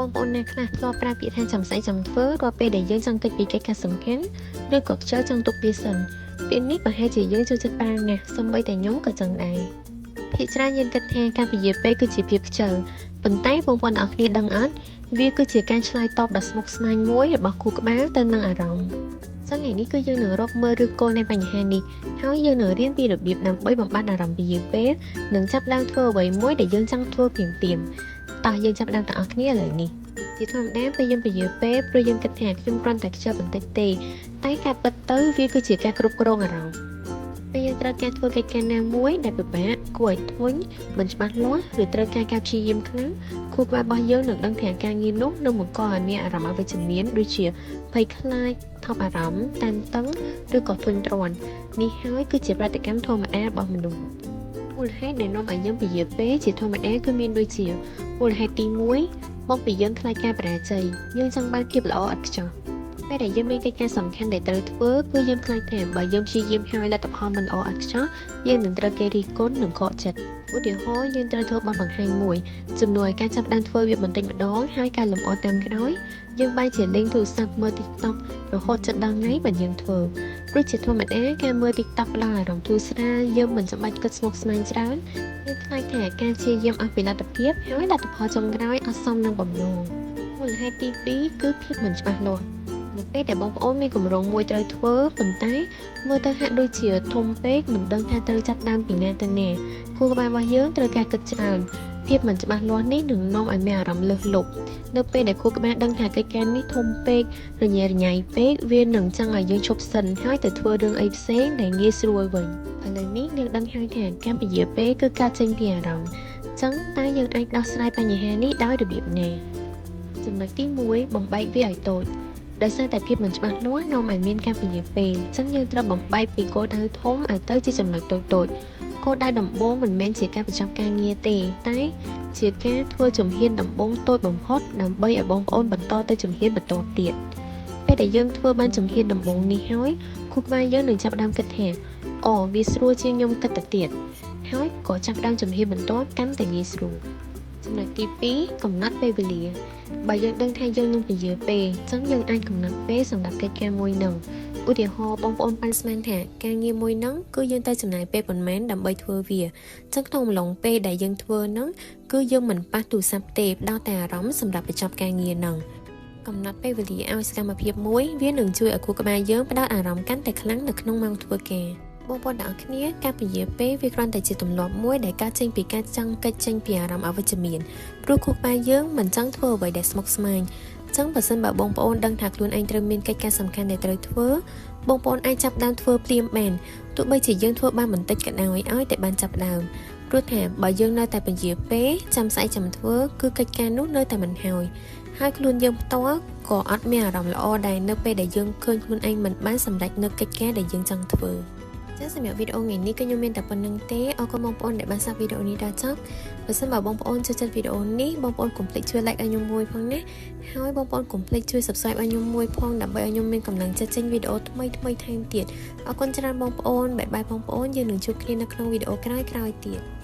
បងប្អូនអ្នកខ្លះធ្លាប់ប្រើពាក្យថាចាំស្អីចាំធ្វើរាល់ពេលដែលយើងចង់គិតពីកិច្ចការសំខាន់ឬក៏ខ្ជិលចង់ទុកវាសិនពាក្យនេះប្រហែលជាយើងចូលចិត្តប្រើណាស់សូម្បីតែខ្ញុំក៏ចឹងដែរភាគច្រើនយើងគិតថាការពន្យាពេលគឺជាភាពខ្ជិលប៉ុន្តែបងប្អូនទាំងអស់គ្នាដឹងអត់វាគឺជាការឆ្លើយតបដ៏ស្មុគស្មាញមួយរបស់ខួរក្បាលទៅនឹងអារម្មណ៍ចឹងថ្ងៃនេះគឺយើងនឹងរកមើលឫសគល់នៃបញ្ហានេះហើយយើងនឹងរៀនពីរបៀបដើម្បីបំបត្តិអារម្មណ៍ពន្យាពេលនិងចាប់ផ្ដើមធ្វើអ្វីមួយដែលយើងចង់ធ្វើភ្លាមៗតោះយើងចាប់ផ្ដើមទាំងអស់គ្នាឥឡូវនេះជាធម្មតាពេលយើងពន្យាពេលព្រោះយើងគិតថាខ្ញុំគ្រាន់តែខ្ជិលបន្តិចទេតែការពិតទៅវាគឺជាការគ្រប់គ្រងអារម្មណ៍ពេលយើងត្រូវការធ្វើកិច្ចការណាមួយដែលពិបាកគួរឲ្យធុញមិនច្បាស់លាស់ឬត្រូវការការព្យាយាមខ្លាំងខួរក្បាលរបស់យើងនឹងដឹងថាការងារនោះនឹងបង្កឲ្យមានអារម្មណ៍អវិជ្ជមានដូចជាភ័យខ្លាចថប់អារម្មណ៍តានតឹងឬក៏ធុញទ្រាន់នេះហើយគឺជាប្រតិកម្មធម្មតារបស់មនុស្សមូលហេតុដែលនាំឲ្យយើងពន្យាពេលជាធម្មតាគឺមានដូចជាមូលហេតុទី1មកពីយើងខ្លាចការបរាជ័យយើងចង់បានភាពល្អឥតខ្ចោះពេលដែលយើងមានកិច្ចការសំខាន់ដែលត្រូវធ្វើគឺយើងខ្លាចថាបើយើងព្យាយាមហើយលទ្ធផលមិនល្អឥតខ្ចោះយើងនឹងត្រូវគេរិះគន់និងខកចិត្តឧទាហរណ៍យើងត្រូវធ្វើបទបង្ហាញមួយជំនួសឲ្យការចាប់ផ្ដើមធ្វើវាបន្តិចម្ដងហើយការលម្អតាមក្រោយយើងបែរជាលេងទូរស័ព្ទមើល TikTok រហូតចិត្តដល់ថ្ងៃបើយើងធ្វើព្រោះជាធម្មតាការមើល TikTok ផ្ដល់អារម្មណ៍ធូរស្រាលយើងមិនចាំបាច់គិតស្មុគស្មាញច្រើនយើងខ្លាចថាការព្យាយាមអស់ពីលទ្ធភាពហើយលទ្ធផលចុងក្រោយអត់សមនឹងបំណងមូលហេតុទី2គឺភាពមិនច្បាស់លាស់នៅពេលដែលបងប្អូនមានគម្រោងមួយត្រូវធ្វើប៉ុន្តែមើលទៅហាក់ដូចជាធំពេកមិនដឹងថាត្រូវចាប់ដើមពីណាទៅណាខួរក្បាលរបស់យើងត្រូវការគិតច្រើនភាពមិនច្បាស់លាស់នេះនឹងនាំឲ្យមានអារម្មណ៍លើសលប់នៅពេលដែលខួរក្បាលដឹងថាកិច្ចការនេះធំពេករញ៉េរញ៉ៃពេកវានឹងចង់ឲ្យយើងឈប់សិនហើយទៅធ្វើរឿងអីផ្សេងដែលងាយស្រួលវិញឥឡូវនេះយើងដឹងហើយថាការពន្យាពេលគឺការចេញពីអារម្មណ៍ចឹងតើយើងអាចដោះស្រាយបញ្ហានេះដោយរបៀបណាចំណុចទី1បំបែកវាឲ្យតូចដោយសារតែភាពមិនច្បាស់លាស់នាំឲ្យមានការពន្យាពេលអញ្ចឹងយើងត្រូវបំបែកពីគោលដៅធំឲ្យទៅជាចំណុចតូចៗគោលដៅដំបូងមិនមែនជាការបញ្ចប់ការងារទេតែជាការធ្វើជំហានដំបូងតូចបំផុតដើម្បីឲ្យបងប្អូនបន្តទៅជំហានបន្តទៀតពេលដែលយើងធ្វើបានជំហានដំបូងនេះហើយខួរក្បាលយើងនឹងចាប់ផ្ដើមគិតថាអូវាស្រួលជាងខ្ញុំគិតទៅទៀតហើយក៏ចាប់ផ្ដើមជំហានបន្ទាប់កាន់តែងាយស្រួលចំណុចទី2កំណត់ពេលវេលាបើយើងដឹងថាយើងនឹងពន្យាពេលអញ្ចឹងយើងអាចកំណត់ពេលសម្រាប់កិច្ចការមួយនឹងឧទាហរណ៍បងប្អូនប៉ាន់ស្មានថាការងារមួយហ្នឹងគឺយើងទៅចំណាយពេលប៉ុន្មានដើម្បីធ្វើវាអញ្ចឹងក្នុងអំឡុងពេលដែលយើងធ្វើហ្នឹងគឺយើងមិនប៉ះទូរស័ព្ទទេផ្ដោតតែអារម្មណ៍សម្រាប់បញ្ចប់ការងារហ្នឹងកំណត់ពេលវេលាឲ្យសកម្មភាពមួយវានឹងជួយឲ្យខួរក្បាលយើងផ្ដោតអារម្មណ៍កាន់តែខ្លាំងនៅក្នុងម៉ោងធ្វើការបងប្អូនទាំងអស់គ្នាការពន្យាពេលវាគ្រាន់តែជាទម្លាប់មួយដែលកើតចេញពីការចង់កិច្ចចេញពីអារម្មណ៍អវិជ្ជមានព្រោះខួរក្បាលយើងមិនចង់ធ្វើអ្វីដែលស្មុគស្មាញអញ្ចឹងបើសិនបើបងប្អូនដឹងថាខ្លួនឯងត្រូវមានកិច្ចការសំខាន់ដែលត្រូវធ្វើបងប្អូនអាចចាប់ផ្ដើមធ្វើភ្លាមបានទោះបីជាយើងធ្វើបានបន្តិចក៏ដោយឲ្យតែបានចាប់ផ្ដើមព្រោះថាបើយើងនៅតែពន្យាពេលចាំស្អែកចាំធ្វើគឺកិច្ចការនោះនៅតែមិនហើយខ្លួនយើងផ្ទាល់ក៏អត់មានអារម្មណ៍ល្អដែរនៅពេលដែលយើងឃើញខ្លួនឯងមិនបានសម្រេចនូវកិច្ចការដែលយើងចង់ធ្វើចាសម្រាប់វីដេអូថ្ងៃនេះគឺខ្ញុំមានតែប៉ុណ្្នឹងទេអរគុណបងប្អូនដែលបានសាប់វីដេអូនេះដល់ចប់បើសិនបើបងប្អូនចូលចិត្តវីដេអូនេះបងប្អូនកុំភ្លេចជួយ like ឲ្យខ្ញុំមួយផងណាហើយបងប្អូនកុំភ្លេចជួយ subscribe ឲ្យខ្ញុំមួយផងដើម្បីឲ្យខ្ញុំមានកម្លាំងចិត្តចេញវីដេអូថ្មីថែមទៀតអរគុណច្រើនបងប្អូនបាយបាយបងប្អូនយើងនឹងជួបគ្នានៅក្នុងវីដេអូក្រោយៗទៀត